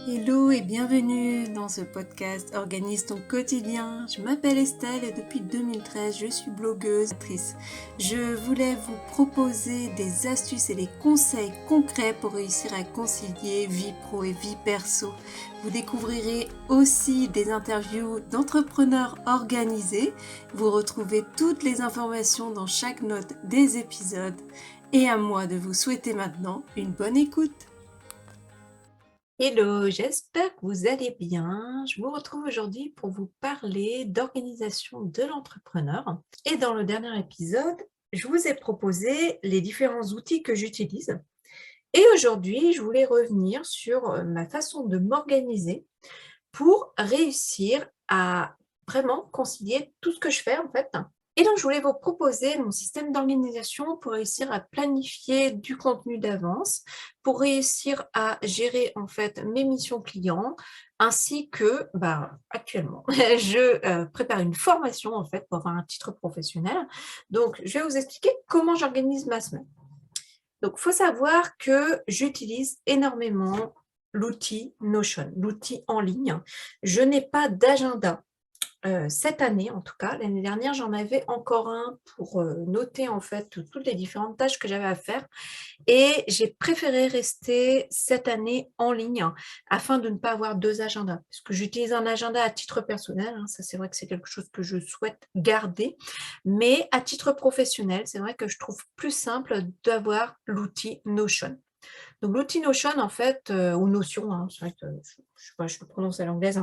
Hello et bienvenue dans ce podcast Organise ton quotidien. Je m'appelle Estelle et depuis 2013, je suis blogueuse, actrice. Je voulais vous proposer des astuces et des conseils concrets pour réussir à concilier vie pro et vie perso. Vous découvrirez aussi des interviews d'entrepreneurs organisés. Vous retrouvez toutes les informations dans chaque note des épisodes. Et à moi de vous souhaiter maintenant une bonne écoute. Hello, j'espère que vous allez bien. Je vous retrouve aujourd'hui pour vous parler d'organisation de l'entrepreneur. Et dans le dernier épisode, je vous ai proposé les différents outils que j'utilise. Et aujourd'hui, je voulais revenir sur ma façon de m'organiser pour réussir à vraiment concilier tout ce que je fais en fait. Et donc, je voulais vous proposer mon système d'organisation pour réussir à planifier du contenu d'avance, pour réussir à gérer en fait mes missions clients, ainsi que actuellement, je prépare une formation en fait pour avoir un titre professionnel. Donc, je vais vous expliquer comment j'organise ma semaine. Donc, il faut savoir que j'utilise énormément l'outil Notion, l'outil en ligne. Je n'ai pas d'agenda cette année, en tout cas. L'année dernière, j'en avais encore un pour noter en fait toutes les différentes tâches que j'avais à faire. Et j'ai préféré rester cette année en ligne afin de ne pas avoir deux agendas. Parce que j'utilise un agenda à titre personnel, ça c'est vrai que c'est quelque chose que je souhaite garder. Mais à titre professionnel, c'est vrai que je trouve plus simple d'avoir l'outil Notion. Donc l'outil Notion, en fait, ou Notion, c'est vrai que je le prononce à l'anglaise,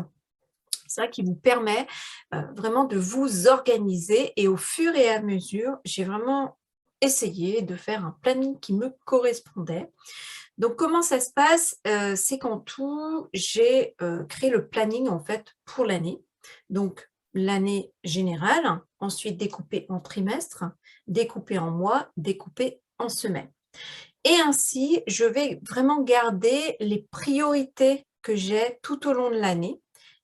c'est vrai qu'il vous permet vraiment de vous organiser et au fur et à mesure, j'ai vraiment essayé de faire un planning qui me correspondait. Donc comment ça se passe? C'est qu'en tout, j'ai créé le planning en fait pour l'année. Donc l'année générale, ensuite découpée en trimestres, découpée en mois, découpée en semaines. Et ainsi, je vais vraiment garder les priorités que j'ai tout au long de l'année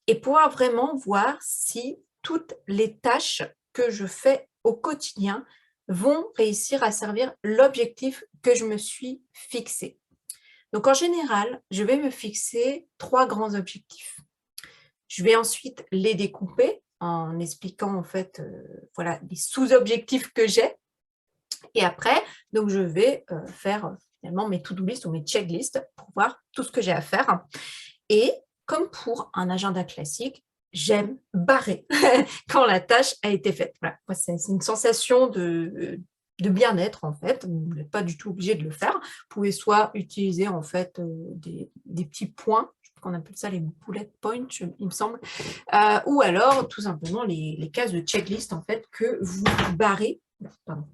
et pouvoir vraiment voir si toutes les tâches que je fais au quotidien vont réussir à servir l'objectif que je me suis fixé. Donc en général, je vais me fixer 3 grands objectifs. Je vais ensuite les découper en expliquant en fait, voilà, les sous-objectifs que j'ai. Et après, donc je vais faire finalement mes to-do list ou mes checklists pour voir tout ce que j'ai à faire. Et comme pour un agenda classique, j'aime barrer quand la tâche a été faite. Voilà. Moi, c'est une sensation de bien-être en fait. Vous n'êtes pas du tout obligé de le faire. Vous pouvez soit utiliser en fait des petits points, je crois qu'on appelle ça les bullet points, il me semble, ou alors tout simplement les cases de checklist en fait que vous barrez. Pardon.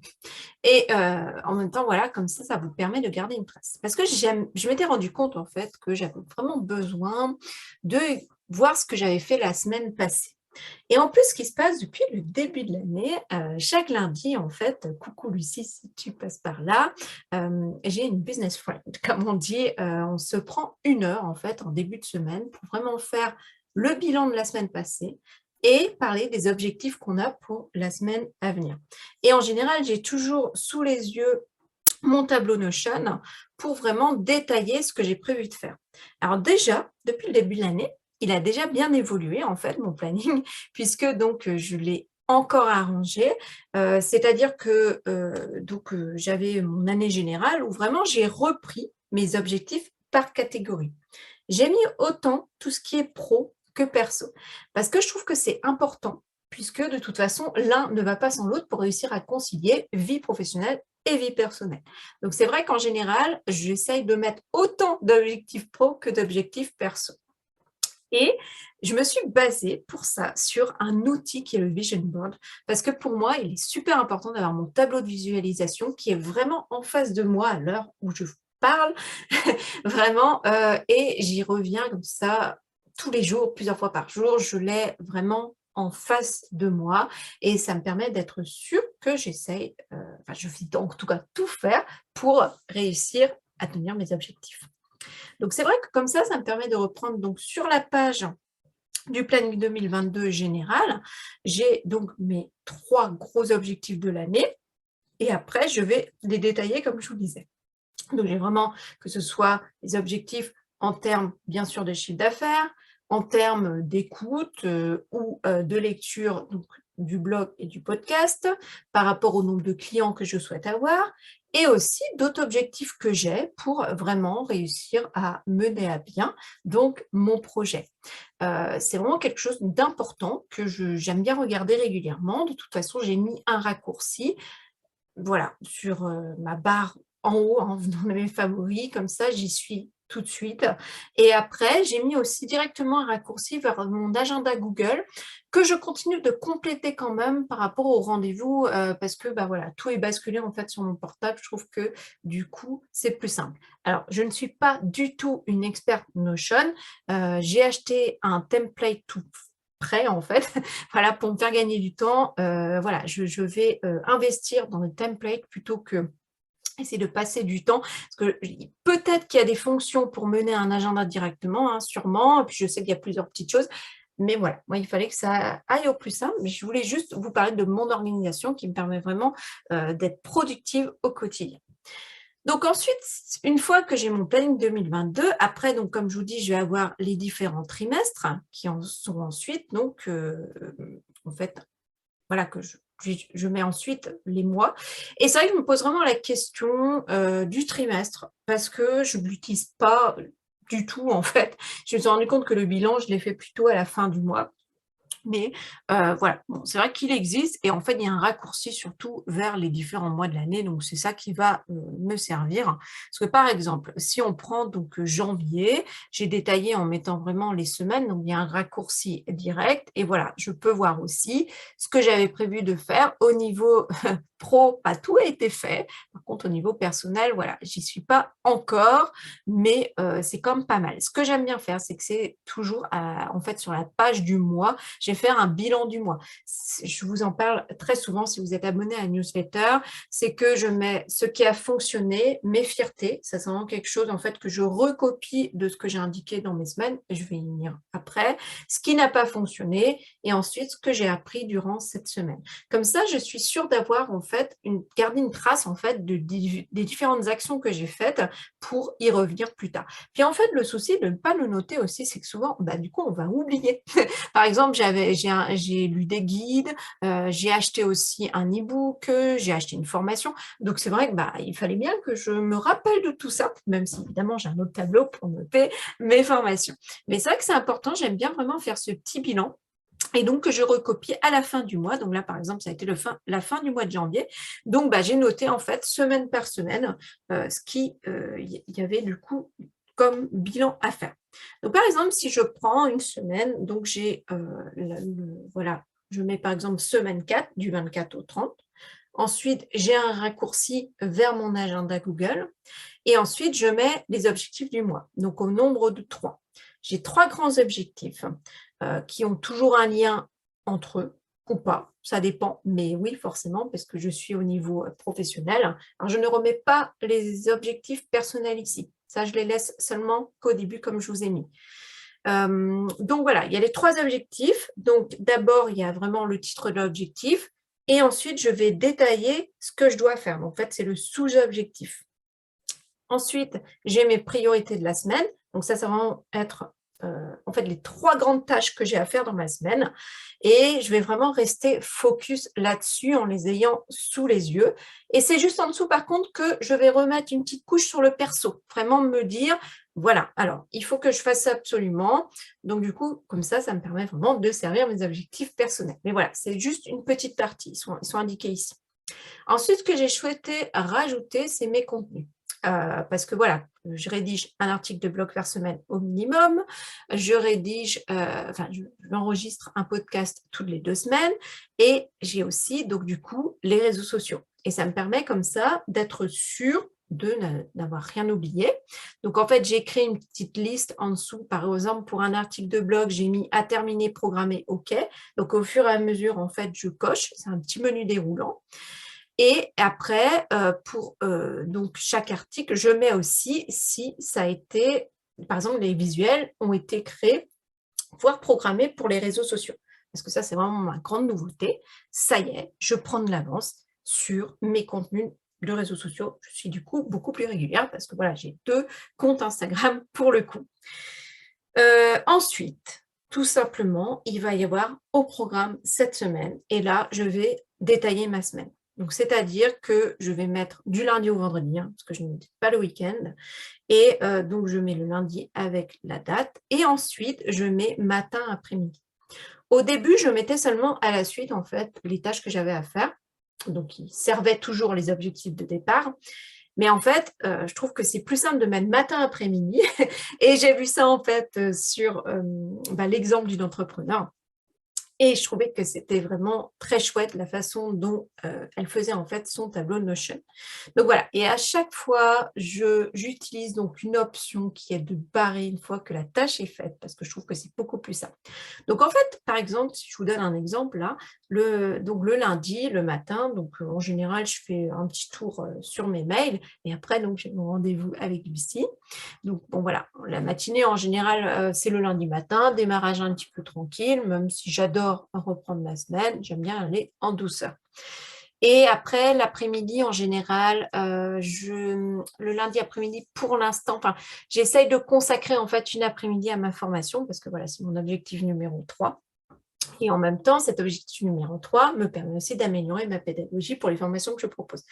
Et en même temps, voilà, comme ça vous permet de garder une trace. Parce que je m'étais rendu compte, en fait, que j'avais vraiment besoin de voir ce que j'avais fait la semaine passée. Et en plus, ce qui se passe depuis le début de l'année, chaque lundi, en fait, coucou Lucie, si tu passes par là, j'ai une business friend, comme on dit, on se prend 1 heure, en fait, en début de semaine pour vraiment faire le bilan de la semaine passée et parler des objectifs qu'on a pour la semaine à venir. Et en général, j'ai toujours sous les yeux mon tableau Notion pour vraiment détailler ce que j'ai prévu de faire. Alors déjà, depuis le début de l'année, il a déjà bien évolué en fait mon planning puisque donc je l'ai encore arrangé, c'est-à-dire que j'avais mon année générale où vraiment j'ai repris mes objectifs par catégorie. J'ai mis autant tout ce qui est pro que perso parce que je trouve que c'est important puisque de toute façon, l'un ne va pas sans l'autre pour réussir à concilier vie professionnelle et vie personnelle. Donc, c'est vrai qu'en général, j'essaye de mettre autant d'objectifs pro que d'objectifs perso. Et je me suis basée pour ça sur un outil qui est le Vision Board, parce que pour moi, il est super important d'avoir mon tableau de visualisation qui est vraiment en face de moi à l'heure où je parle, vraiment, et j'y reviens comme ça tous les jours, plusieurs fois par jour, je l'ai vraiment en face de moi et ça me permet d'être sûre que j'essaye, je vais en tout cas tout faire pour réussir à tenir mes objectifs. Donc c'est vrai que comme ça me permet de reprendre donc sur la page du planning 2022 général, j'ai donc mes 3 gros objectifs de l'année et après je vais les détailler comme je vous disais. Donc j'ai vraiment que ce soit les objectifs en termes, bien sûr, de chiffre d'affaires, en termes d'écoute ou de lecture donc, du blog et du podcast, par rapport au nombre de clients que je souhaite avoir, et aussi d'autres objectifs que j'ai pour vraiment réussir à mener à bien donc mon projet. C'est vraiment quelque chose d'important que j'aime bien regarder régulièrement. De toute façon, j'ai mis un raccourci, voilà, sur, ma barre en haut, hein, dans mes favoris, comme ça j'y suis tout de suite et après j'ai mis aussi directement un raccourci vers mon agenda Google que je continue de compléter quand même par rapport aux rendez-vous, parce que, bah, voilà, tout est basculé en fait sur mon portable. Je trouve que du coup, c'est plus simple. Alors je ne suis pas du tout une experte Notion, j'ai acheté un template tout prêt en fait, voilà, pour me faire gagner du temps, voilà, je vais, investir dans le template plutôt que essayer de passer du temps. Parce que peut-être qu'il y a des fonctions pour mener un agenda directement, hein, sûrement, et puis je sais qu'il y a plusieurs petites choses, mais voilà, moi, il fallait que ça aille au plus simple. Mais je voulais juste vous parler de mon organisation qui me permet vraiment, d'être productive au quotidien. Donc ensuite, une fois que j'ai mon planning 2022, après, donc comme je vous dis, je vais avoir les différents trimestres qui en sont ensuite donc, en fait, voilà, que je mets ensuite les mois et c'est vrai que je me pose vraiment la question, du trimestre parce que je ne l'utilise pas du tout, en fait. Je me suis rendu compte que le bilan, je l'ai fait plutôt à la fin du mois. Mais voilà, bon, c'est vrai qu'il existe et en fait, il y a un raccourci surtout vers les différents mois de l'année, donc c'est ça qui va, me servir. Parce que par exemple, si on prend donc, janvier, j'ai détaillé en mettant vraiment les semaines, donc il y a un raccourci direct et voilà, je peux voir aussi ce que j'avais prévu de faire au niveau pro, pas tout a été fait. Par contre, au niveau personnel, voilà, j'y suis pas encore, mais c'est quand même pas mal. Ce que j'aime bien faire, c'est que c'est toujours en fait sur la page du mois, je vais faire un bilan du mois. Je vous en parle très souvent si vous êtes abonné à la newsletter, c'est que je mets ce qui a fonctionné, mes fiertés, ça c'est vraiment quelque chose en fait que je recopie de ce que j'ai indiqué dans mes semaines, et je vais y venir après, ce qui n'a pas fonctionné et ensuite ce que j'ai appris durant cette semaine. Comme ça, je suis sûre d'avoir en fait garder une trace en fait des différentes actions que j'ai faites pour y revenir plus tard. Puis en fait, le souci de ne pas le noter aussi, c'est que souvent, bah, du coup, on va oublier. Par exemple, j'ai lu des guides, j'ai acheté aussi un e-book, j'ai acheté une formation. Donc c'est vrai que, bah, il fallait bien que je me rappelle de tout ça, même si évidemment j'ai un autre tableau pour noter mes formations. Mais c'est vrai que c'est important, j'aime bien vraiment faire ce petit bilan et donc que je recopie à la fin du mois. Donc là, par exemple, ça a été la fin du mois de janvier. Donc, bah, j'ai noté en fait semaine par semaine ce qui y avait du coup comme bilan à faire. Donc, par exemple, si je prends une semaine, donc j'ai, voilà, je mets par exemple semaine 4, du 24 au 30. Ensuite, j'ai un raccourci vers mon agenda Google. Et ensuite, je mets les objectifs du mois, donc au nombre de 3. J'ai 3 grands objectifs qui ont toujours un lien entre eux ou pas, ça dépend, mais oui, forcément, parce que je suis au niveau professionnel. Alors, je ne remets pas les objectifs personnels ici. Ça, je les laisse seulement qu'au début, comme je vous ai mis. Donc voilà, il y a les 3 objectifs. Donc d'abord, il y a vraiment le titre de l'objectif et ensuite, je vais détailler ce que je dois faire. Donc, en fait, c'est le sous-objectif. Ensuite, j'ai mes priorités de la semaine. Donc ça va vraiment être en fait les 3 grandes tâches que j'ai à faire dans ma semaine et je vais vraiment rester focus là-dessus en les ayant sous les yeux et c'est juste en dessous par contre que je vais remettre une petite couche sur le perso. Vraiment me dire: «Voilà, alors il faut que je fasse ça absolument». Donc du coup, comme ça me permet vraiment de servir mes objectifs personnels. Mais voilà, c'est juste une petite partie, ils sont indiqués ici. Ensuite, ce que j'ai souhaité rajouter, c'est mes contenus. Parce que voilà, je rédige un article de blog par semaine au minimum, je rédige, enfin, j'enregistre un podcast toutes les 2 semaines et j'ai aussi donc du coup les réseaux sociaux. Et ça me permet comme ça d'être sûre de n'avoir rien oublié. Donc en fait, j'ai créé une petite liste en dessous. Par exemple, pour un article de blog, j'ai mis à terminer, programmer, OK. Donc au fur et à mesure, en fait, je coche. C'est un petit menu déroulant. Et après, pour donc chaque article, je mets aussi si ça a été par exemple, les visuels ont été créés, voire programmés pour les réseaux sociaux. Parce que ça, c'est vraiment ma grande nouveauté. Ça y est, je prends de l'avance sur mes contenus de réseaux sociaux, je suis du coup beaucoup plus régulière parce que voilà, j'ai 2 comptes Instagram pour le coup. Ensuite, tout simplement, il va y avoir au programme cette semaine et là, je vais détailler ma semaine. Donc c'est-à-dire que je vais mettre du lundi au vendredi, hein, parce que je ne dis pas le week-end et donc je mets le lundi avec la date et ensuite je mets matin, après-midi. Au début, je mettais seulement à la suite, en fait, les tâches que j'avais à faire, donc qui servaient toujours les objectifs de départ. Mais en fait, je trouve que c'est plus simple de mettre matin, après-midi et j'ai vu ça, en fait, sur, l'exemple d'une entrepreneur et je trouvais que c'était vraiment très chouette la façon dont, elle faisait en fait son tableau Notion. Donc voilà et à chaque fois, j'utilise donc une option qui est de barrer une fois que la tâche est faite parce que je trouve que c'est beaucoup plus simple. Donc en fait, par exemple, si je vous donne un exemple là, le lundi, le matin, donc en général, je fais un petit tour, sur mes mails et après donc j'ai mon rendez-vous avec Lucie. Donc bon voilà, la matinée en général, c'est le lundi matin, démarrage un petit peu tranquille, même si j'adore reprendre ma semaine, j'aime bien aller en douceur. Et après l'après-midi en général, le lundi après-midi pour l'instant, enfin j'essaye de consacrer en fait une après-midi à ma formation parce que voilà, c'est mon objectif numéro 3. Et en même temps, cet objectif numéro 3 me permet aussi d'améliorer ma pédagogie pour les formations que je propose.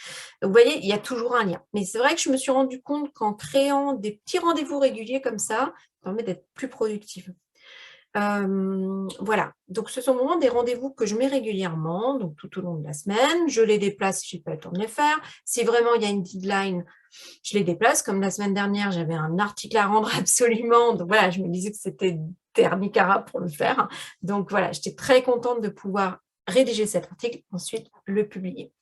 Donc vous voyez, il y a toujours un lien. Mais c'est vrai que je me suis rendu compte qu'en créant des petits rendez-vous réguliers comme ça permet d'être plus productive. Voilà, donc ce sont vraiment des rendez-vous que je mets régulièrement, donc tout au long de la semaine. Je les déplace si j'ai pas le temps de les faire. Si vraiment il y a une deadline, je les déplace. Comme la semaine dernière, j'avais un article à rendre absolument, donc voilà, je me disais que c'était dernier cara pour le faire. Donc voilà, j'étais très contente de pouvoir rédiger cet article, ensuite le publier.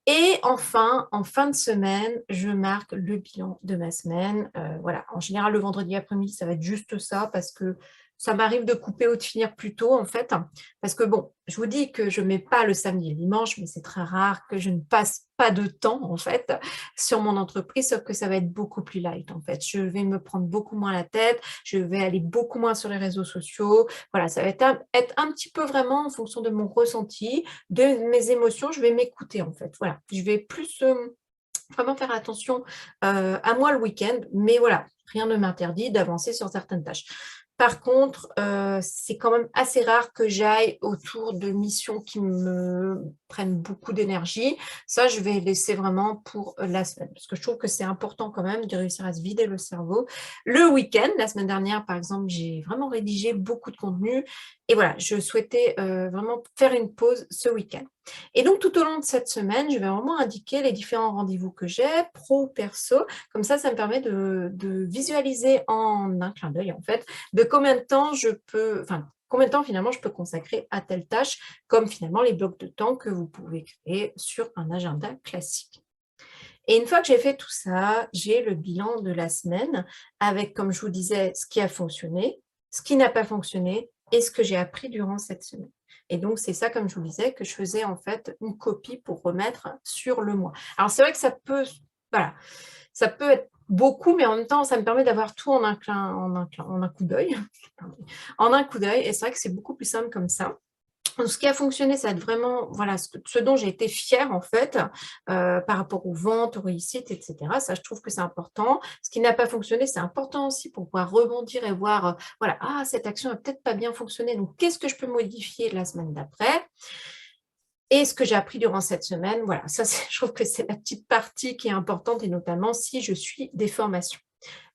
Et enfin, en fin de semaine, je marque le bilan de ma semaine. Voilà, en général, le vendredi après-midi, ça va être juste ça parce que ça m'arrive de couper ou de finir plus tôt, en fait. Parce que bon, je vous dis que je ne mets pas le samedi et le dimanche, mais c'est très rare que je ne passe pas de temps, en fait, sur mon entreprise, sauf que ça va être beaucoup plus light, en fait. Je vais me prendre beaucoup moins la tête, je vais aller beaucoup moins sur les réseaux sociaux. Voilà, ça va être un petit peu vraiment en fonction de mon ressenti, de mes émotions, je vais m'écouter en fait. Voilà, je vais plus vraiment faire attention à moi le week-end, mais voilà, rien ne m'interdit d'avancer sur certaines tâches. Par contre, c'est quand même assez rare que j'aille autour de missions qui me prennent beaucoup d'énergie. Ça, je vais laisser vraiment pour la semaine, parce que je trouve que c'est important quand même de réussir à se vider le cerveau. Le week-end, la semaine dernière, par exemple, j'ai vraiment rédigé beaucoup de contenu et voilà, je souhaitais vraiment faire une pause ce week-end. Et donc, tout au long de cette semaine, je vais vraiment indiquer les différents rendez-vous que j'ai, pro ou perso. Comme ça me permet de visualiser en un clin d'œil, en fait, de combien de temps je peux, enfin, combien de temps finalement je peux consacrer à telle tâche, comme finalement les blocs de temps que vous pouvez créer sur un agenda classique. Et une fois que j'ai fait tout ça, j'ai le bilan de la semaine avec, comme je vous disais, ce qui a fonctionné, ce qui n'a pas fonctionné et ce que j'ai appris durant cette semaine. Et donc, c'est ça, comme je vous disais, que je faisais en fait une copie pour remettre sur le mois. Alors, c'est vrai que voilà, ça peut être beaucoup, mais en même temps, ça me permet d'avoir tout en un coup d'œil, en un coup d'œil. Et c'est vrai que c'est beaucoup plus simple comme ça. Donc, ce qui a fonctionné, ça va être vraiment voilà, ce dont j'ai été fière en fait, par rapport aux ventes, aux réussites et cetera. Ça, je trouve que c'est important. Ce qui n'a pas fonctionné, c'est important aussi pour pouvoir rebondir et voir, voilà: «Ah, cette action a peut-être pas bien fonctionné, donc qu'est-ce que je peux modifier la semaine d'après?» Et ce que j'ai appris durant cette semaine, voilà, ça c'est je trouve que c'est la petite partie qui est importante et notamment si je suis des formations.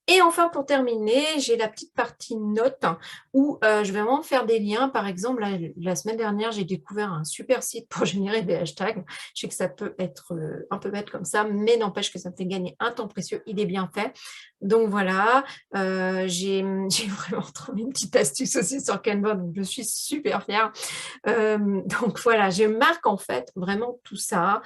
Et enfin, pour terminer, j'ai la petite partie notes où je vais vraiment faire des liens. Par exemple, la semaine dernière, j'ai découvert un super site pour générer des hashtags. Je sais que ça peut être un peu bête comme ça, mais n'empêche que ça me fait gagner un temps précieux. Il est bien fait. Donc voilà, j'ai vraiment trouvé une petite astuce aussi sur Canva, donc je suis super fière. Donc voilà, je marque en fait vraiment tout ça.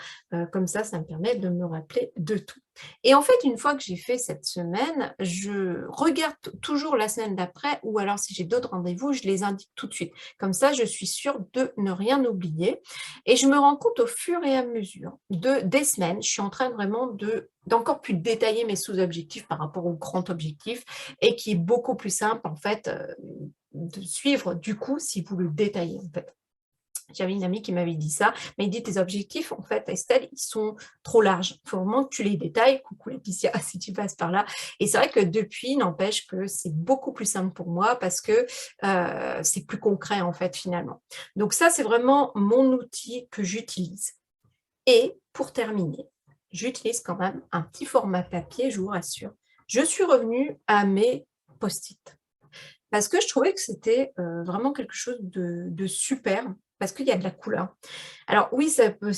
Comme ça me permet de me rappeler de tout. Et en fait, une fois que j'ai fait cette semaine, je regarde toujours la semaine d'après ou alors si j'ai d'autres rendez-vous, je les indique tout de suite. Comme ça, je suis sûre de ne rien oublier et je me rends compte au fur et à mesure des semaines, je suis en train vraiment d'encore plus détailler mes sous-objectifs par rapport au grand objectif et qui est beaucoup plus simple en fait, de suivre du coup si vous le détaillez en fait. J'avais une amie qui m'avait dit ça, mais elle dit: «Tes objectifs, en fait, Estelle, ils sont trop larges. Il faut vraiment que tu les détailles». Coucou Laetitia, si tu passes par là. Et c'est vrai que depuis, n'empêche que c'est beaucoup plus simple pour moi parce que, c'est plus concret, en fait, finalement. Donc ça, c'est vraiment mon outil que j'utilise. Et pour terminer, j'utilise quand même un petit format papier, je vous rassure. Je suis revenue à mes post-it. Parce que je trouvais que c'était, vraiment quelque chose de super, parce qu'il y a de la couleur. Alors oui,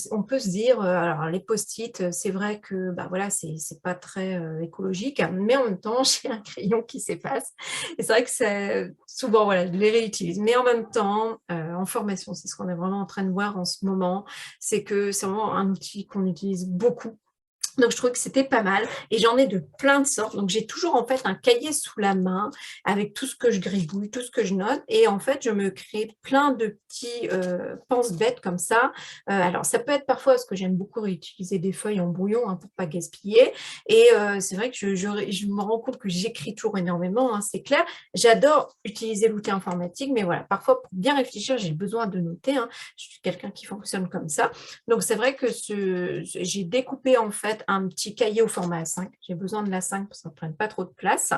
on peut se dire, alors les post-it, c'est vrai que, bah, voilà, c'est pas très, écologique, mais en même temps, j'ai un crayon qui s'efface et c'est vrai que c'est souvent, voilà, je les réutilise. Mais en même temps, en formation, c'est ce qu'on est vraiment en train de voir en ce moment, c'est que c'est vraiment un outil qu'on utilise beaucoup. Donc, je trouvais que c'était pas mal et j'en ai de plein de sortes. Donc, j'ai toujours en fait un cahier sous la main avec tout ce que je gribouille, tout ce que je note et en fait, je me crée plein de petits, pense-bêtes comme ça. Alors ça peut être parfois parce que j'aime beaucoup réutiliser des feuilles en brouillon, hein, pour pas gaspiller et c'est vrai que je me rends compte que j'écris toujours énormément, hein, c'est clair. J'adore utiliser l'outil informatique, mais voilà, parfois pour bien réfléchir, j'ai besoin de noter, hein. Je suis quelqu'un qui fonctionne comme ça. Donc c'est vrai que j'ai découpé en fait un petit cahier au format A5. J'ai besoin de l'A5 pour que ça ne prenne pas trop de place.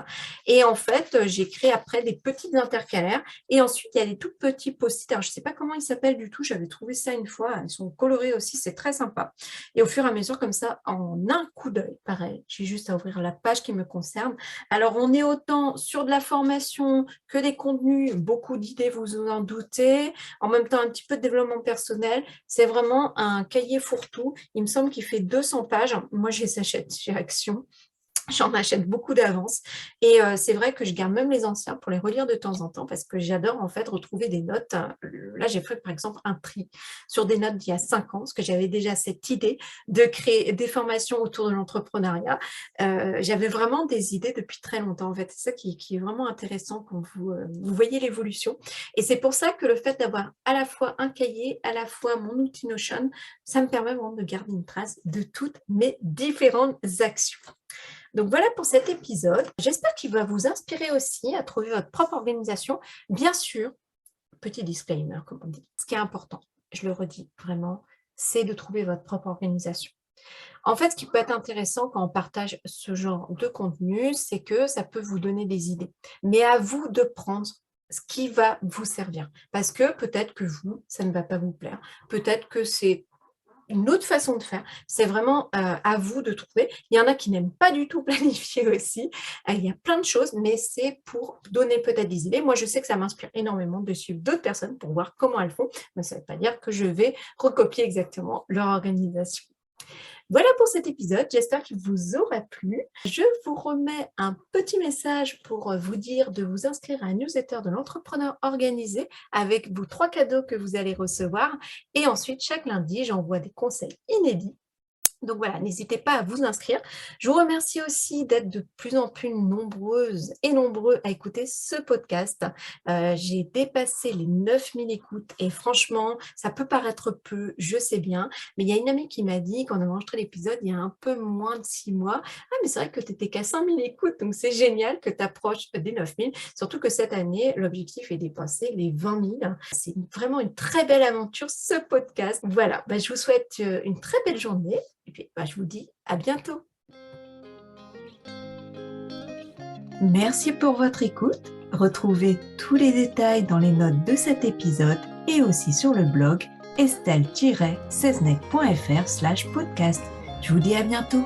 Et en fait, j'ai créé après des petites intercalaires. Et ensuite, il y a des tout petits post-it. Alors, je ne sais pas comment ils s'appellent du tout. J'avais trouvé ça une fois. Ils sont colorés aussi. C'est très sympa. Et au fur et à mesure, comme ça, en un coup d'œil, pareil, j'ai juste à ouvrir la page qui me concerne. Alors, on est autant sur de la formation que des contenus. Beaucoup d'idées, vous en doutez. En même temps, un petit peu de développement personnel. C'est vraiment un cahier fourre-tout. Il me semble qu'il fait 200 pages. Moi, je les achète chez Action. J'en achète beaucoup d'avance et c'est vrai que je garde même les anciens pour les relire de temps en temps parce que j'adore en fait retrouver des notes. Là, j'ai fait par exemple un tri sur des notes d'il y a 5 ans parce que j'avais déjà cette idée de créer des formations autour de l'entrepreneuriat. J'avais vraiment des idées depuis très longtemps en fait. C'est ça qui est vraiment intéressant quand vous voyez l'évolution et c'est pour ça que le fait d'avoir à la fois un cahier, à la fois mon outil Notion, ça me permet vraiment de garder une trace de toutes mes différentes actions. Donc voilà pour cet épisode. J'espère qu'il va vous inspirer aussi à trouver votre propre organisation. Bien sûr, petit disclaimer, comme on dit. Ce qui est important, je le redis vraiment, c'est de trouver votre propre organisation. En fait, ce qui peut être intéressant quand on partage ce genre de contenu, c'est que ça peut vous donner des idées. Mais à vous de prendre ce qui va vous servir. Parce que peut-être que vous, ça ne va pas vous plaire. Peut-être que c'est une autre façon de faire. C'est vraiment, à vous de trouver. Il y en a qui n'aiment pas du tout planifier aussi. Il y a plein de choses, mais c'est pour donner peut-être des idées. Moi, je sais que ça m'inspire énormément de suivre d'autres personnes pour voir comment elles font, mais ça ne veut pas dire que je vais recopier exactement leur organisation. Voilà pour cet épisode, j'espère qu'il vous aura plu. Je vous remets un petit message pour vous dire de vous inscrire à la newsletter de l'entrepreneur organisé avec vos 3 cadeaux que vous allez recevoir. Et ensuite, chaque lundi, j'envoie des conseils inédits. Donc voilà, n'hésitez pas à vous inscrire. Je vous remercie aussi d'être de plus en plus nombreuses et nombreux à écouter ce podcast. J'ai dépassé les 9000 écoutes et franchement, ça peut paraître peu, je sais bien, mais il y a une amie qui m'a dit, quand on a enregistré l'épisode, il y a un peu moins de 6 mois, «Ah mais c'est vrai que tu étais qu'à 5000 écoutes, donc c'est génial que tu approches des 9000». Surtout que cette année, l'objectif est de dépasser les 20 000. C'est vraiment une très belle aventure, ce podcast. Voilà, je vous souhaite une très belle journée. Et puis, je vous dis à bientôt. Merci pour votre écoute. Retrouvez tous les détails dans les notes de cet épisode et aussi sur le blog estelle-seznec.fr/podcast. Je vous dis à bientôt.